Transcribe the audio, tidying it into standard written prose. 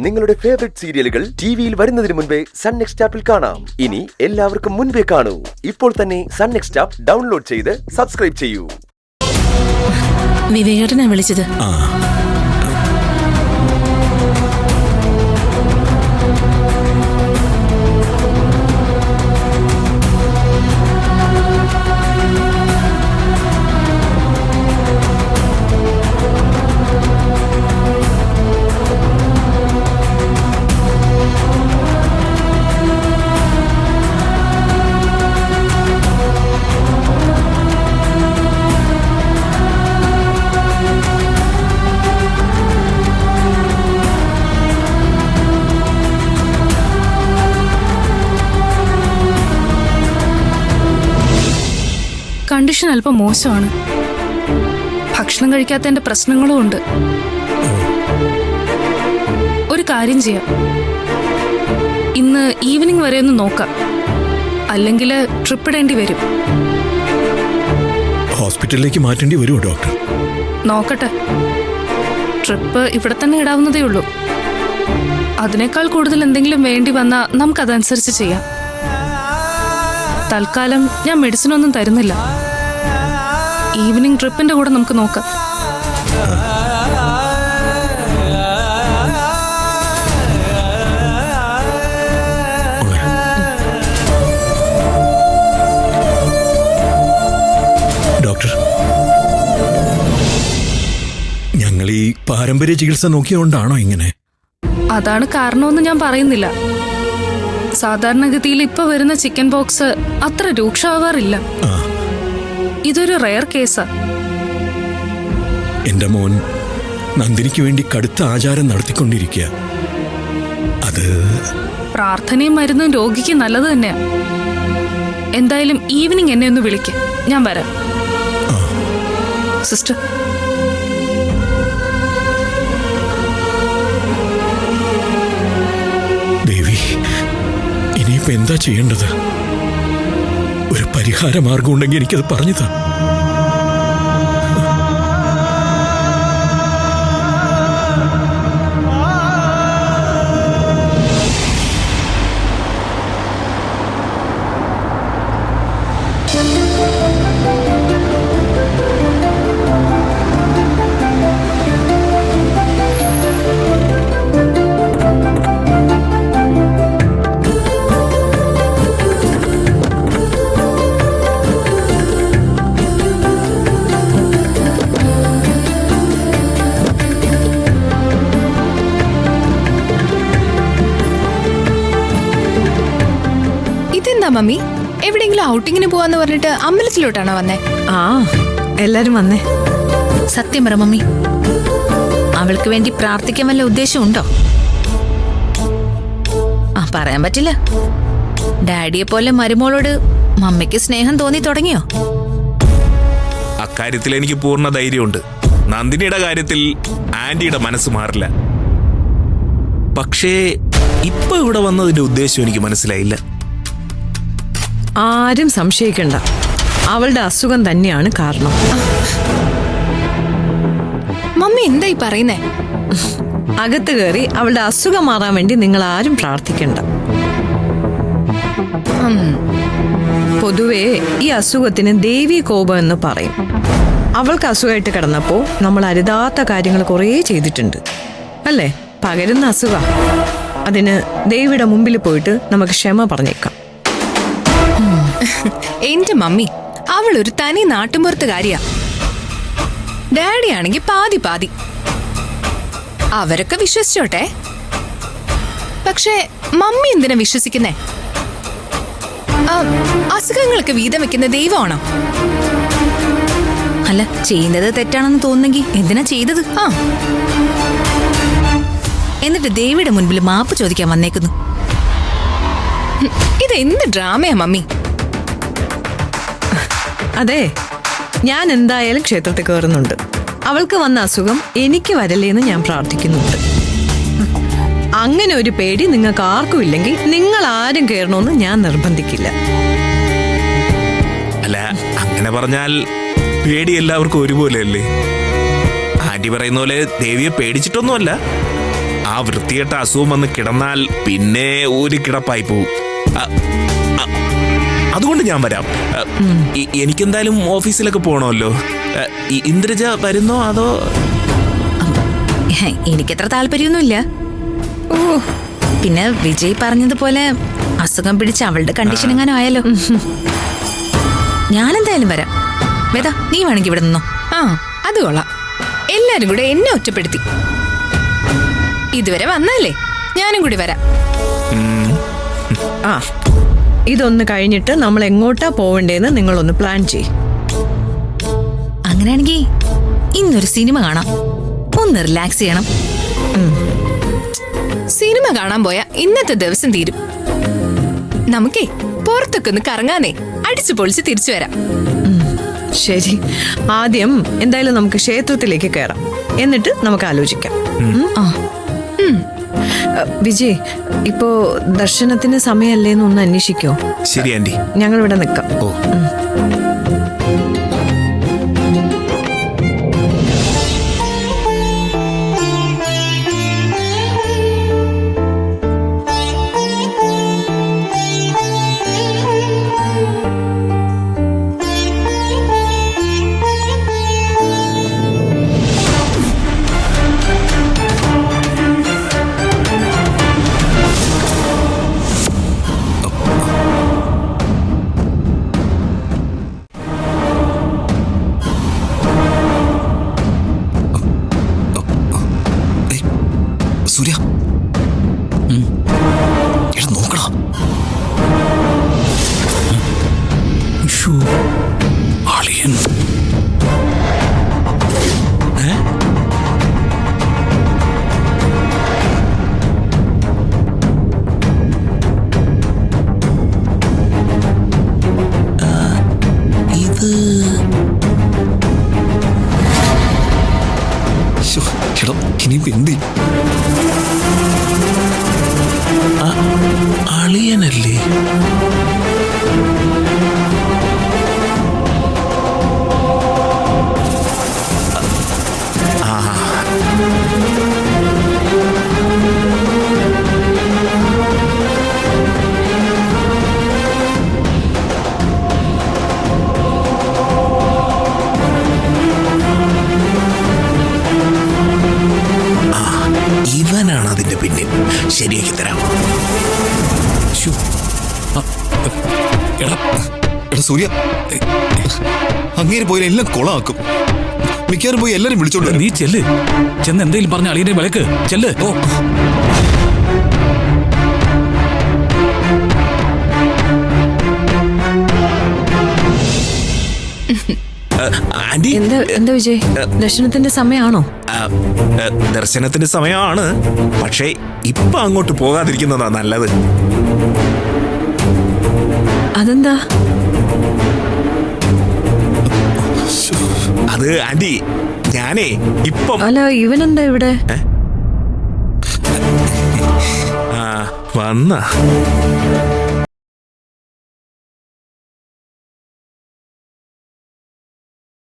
നിങ്ങളുടെ ഫേവറേറ്റ് സീരിയലുകൾ ടിവിയിൽ വരുന്നതിന് മുൻപേ സൺ നെക്സ്റ്റ് ആപ്പിൽ കാണാം. ഇനി എല്ലാവർക്കും മുൻപേ കാണൂ. ഇപ്പോൾ തന്നെ സൺ നെക്സ്റ്റ് ആപ്പ് ഡൗൺലോഡ് ചെയ്ത് സബ്സ്ക്രൈബ് ചെയ്യൂ. വിവേകേട്ടനാ വിളിച്ചത്. കണ്ടീഷൻ അല്പം മോശമാണ്. ഭക്ഷണം കഴിക്കാത്തതിന്റെ പ്രശ്നങ്ങളും ഉണ്ട്. ഒരു കാര്യം ചെയ്യാം, ഇന്ന് ഈവനിങ് വരെ ഒന്ന് നോക്കാം, അല്ലെങ്കിൽ ട്രിപ്പ് ഇടേണ്ടി വരും. ഹോസ്പിറ്റലിലേക്ക് മാറ്റേണ്ടി വരുമോ ഡോക്ടർ? നോക്കട്ടെ, ട്രിപ്പ് ഇവിടെ തന്നെ ഇടാവുന്നതേ ഉള്ളൂ. അതിനേക്കാൾ കൂടുതൽ എന്തെങ്കിലും വേണ്ടി വന്നാൽ നമുക്കതനുസരിച്ച് ചെയ്യാം. തൽക്കാലം ഞാൻ മെഡിസിൻ ഒന്നും തരുന്നില്ല. ഈവനിങ് ട്രിപ്പിന്റെ കൂടെ നമുക്ക് നോക്കാം. ഡോക്ടർ, ഞങ്ങൾ ഈ പാരമ്പര്യ ചികിത്സ നോക്കിയതുകൊണ്ടാണോ ഇങ്ങനെ? അതാണ് കാരണമെന്ന് ഞാൻ പറയുന്നില്ല. സാധാരണഗതിയിൽ ഇപ്പൊ വരുന്ന ചിക്കൻ പോക്സ് അത്ര രൂക്ഷമാവാറില്ല. ഇതൊരു റെയർ കേസാ. എന്റെ മോൻ നന്ദിനിക്ക് വേണ്ടി കടുത്ത ആചാരം നടത്തിക്കൊണ്ടിരിക്കുക. അത് പ്രാർത്ഥനയും മരുന്നും രോഗിക്ക് നല്ലത് തന്നെയാ. എന്തായാലും ഈവനിങ് എന്നെ ഒന്ന് വിളിക്ക്, ഞാൻ വരാം. സിസ്റ്റർ, ദേവി, ഇനിയിപ്പോ എന്താ ചെയ്യേണ്ടത്? ഒരു പരിഹാര മാർഗം ഉണ്ടെങ്കിൽ എനിക്കത് പറഞ്ഞു താ. മമ്മി, എവിടെയെങ്കിലും ഔട്ടിങ്ങിന് പോവാന്ന് പറഞ്ഞിട്ട് അമ്പലത്തിലോട്ടാണോ വന്നേ? ആ, എല്ലാരും വന്നേ. സത്യം പറ മമ്മി, അവൾക്ക് വേണ്ടി പ്രാർത്ഥിക്കാൻ വല്ല ഉദ്ദേശമുണ്ടോ? പറയാൻ പറ്റില്ല. ഡാഡിയെ പോലെ മരുമോളോട് മമ്മിക്ക് സ്നേഹം തോന്നി തുടങ്ങിയോ? അക്കാര്യത്തിൽ എനിക്ക് പൂർണ്ണ ധൈര്യമുണ്ട്. നന്ദിനിയുടെ കാര്യത്തിൽ ആന്റിയുടെ മനസ്സ് മാറില്ല. പക്ഷേ ഇപ്പൊ ഇവിടെ വന്നതിന്റെ ഉദ്ദേശം എനിക്ക് മനസ്സിലായില്ല. ആരും സംശയിക്കണ്ട, അവളുടെ അസുഖം തന്നെയാണ് കാരണം. മമ്മി എന്തായി പറയുന്നേ? അകത്ത് കയറി അവളുടെ അസുഖം മാറാൻ വേണ്ടി നിങ്ങൾ ആരും പ്രാർത്ഥിക്കണ്ട. പൊതുവേ ഈ അസുഖത്തിന് ദേവീ കോപം എന്ന് പറയും. അവൾക്ക് അസുഖമായിട്ട് കിടന്നപ്പോ നമ്മൾ അരുതാത്ത കാര്യങ്ങൾ കുറേ ചെയ്തിട്ടുണ്ട് അല്ലേ? പകരുന്ന അസുഖ. അതിന് ദേവിയുടെ മുമ്പിൽ പോയിട്ട് നമുക്ക് ക്ഷമ പറഞ്ഞേക്കാം. എന്റെ മമ്മി, അവൾ ഒരു തനി നാട്ടുമ്പുറത്തുകാരിയാ. ഡാഡി ആണെങ്കിൽ പാതി പാതി. അവരൊക്കെ വിശ്വസിച്ചോട്ടെ. പക്ഷേ മമ്മി എന്തിനാ വിശ്വസിക്കുന്നേ? അസുഖങ്ങളൊക്കെ വീതം വെക്കുന്ന ദൈവമാണോ? അല്ല, ചെയ്യുന്നത് തെറ്റാണെന്ന് തോന്നുന്നെങ്കിൽ എന്തിനാ ചെയ്തത്? എന്നിട്ട് ദേവിയുടെ മുൻപിൽ മാപ്പ് ചോദിക്കാൻ വന്നേക്കുന്നു. ഇതെന്ത് ഡ്രാമയാ മമ്മി? അതെ, ഞാൻ എന്തായാലും ക്ഷേത്രത്തിൽ കയറുന്നുണ്ട്. അവൾക്ക് വന്ന അസുഖം എനിക്ക് വരല്ലേന്ന് ഞാൻ പ്രാർത്ഥിക്കുന്നുണ്ട്. അങ്ങനെ ഒരു പേടി നിങ്ങൾക്ക് ആർക്കും ഇല്ലെങ്കിൽ നിങ്ങൾ ആരും കയറണമെന്ന് ഞാൻ നിർബന്ധിക്കില്ല. അല്ല, അങ്ങനെ പറഞ്ഞാൽ പേടി എല്ലാവർക്കും ഒരുപോലെയല്ലേ? ആന്റി പറയുന്ന പോലെ ദേവിയെ പേടിച്ചിട്ടൊന്നുമല്ല. ആ വൃത്തികെട്ട അസുഖം വന്ന് കിടന്നാൽ പിന്നെ ഒരു കിടപ്പായി പോവും. അതുകൊണ്ട് ഞാൻ വരാം. എനിക്കെന്തായാലും ഓഫീസിലൊക്കെ പോകണമല്ലോ. ഇന്ദ്രജ വരുന്നോ അതോ? എനിക്കത്ര താല്പര്യമൊന്നുമില്ല. ഓ, പിന്നെ വിജയ് പറഞ്ഞതുപോലെ അസുഖം പിടിച്ച് അവളുടെ കണ്ടീഷൻ എങ്ങാനും ആയാലോ. ഞാനെന്തായാലും വരാം. വേദ, നീ വേണമെങ്കിൽ ഇവിടെ നിന്നോ. ആ, അത് കൊള്ളാം. എല്ലാരും കൂടെ എന്നെ ഒറ്റപ്പെടുത്തി. ഇതുവരെ വന്നല്ലേ, ഞാനും കൂടി വരാം. ആ, ഇതൊന്ന് കഴിഞ്ഞിട്ട് നമ്മൾ എങ്ങോട്ടാ പോവണ്ടേന്ന് നിങ്ങളൊന്ന് പ്ലാൻ ചെയ്യ്. അങ്ങനെയാണെങ്കിൽ ഇന്നൊരു സിനിമ കാണാം, ഒന്ന് റിലാക്സ് ചെയ്യണം. സിനിമ കാണാൻ പോയാ ഇന്നത്തെ ദിവസം തീരും. നമുക്കേ പുറത്തൊക്കെ ഒന്ന് കറങ്ങാനേ, അടിച്ചു പൊളിച്ച് തിരിച്ചു വരാം. ശരി, ആദ്യം എന്തായാലും നമുക്ക് ക്ഷേത്രത്തിലേക്ക് കയറാം, എന്നിട്ട് നമുക്ക് ആലോചിക്കാം. വിജയ്, ഇപ്പോ ദർശനത്തിന് സമയമല്ലേന്ന് ഒന്ന് അന്വേഷിക്കോ? ശരി ആന്റി, ഞങ്ങൾ ഇവിടെ നിൽക്കാം. ഓ. സൂര്യ, എടാ നോക്കടാ. അളിയൻ ഇത് ഇനിയിപ്പോ എന്തി? അളിയനല്ലേ? ഇവനാണ് അതിന്റെ പിന്നിൽ. ശരിയാക്കി തരാം. എടാ സൂര്യ, അങ്ങേര് പോയി എല്ലാം കൊളാക്കും. മിക്കവാറും പോയി എല്ലാരും വിളിച്ചോണ്ട്. നീ ചെല്ല്, ചെന്ന് എന്തെങ്കിലും പറഞ്ഞ അളിയന്റെ വിളക്ക് ചെല്ല്. ഓ, ആന്റി, എന്താ വിജയ്, ദർശനത്തിന്റെ സമയമാണോ? ദർശനത്തിന്റെ സമയമാണ്, പക്ഷേ ഇപ്പൊ അങ്ങോട്ട് പോകാതിരിക്കുന്നതാ നല്ലത്. അതെന്താ? അത് ആന്റി, ഞാനേ ഇപ്പം. അല്ല, ഇവനെന്താ ഇവിടെ? വന്ന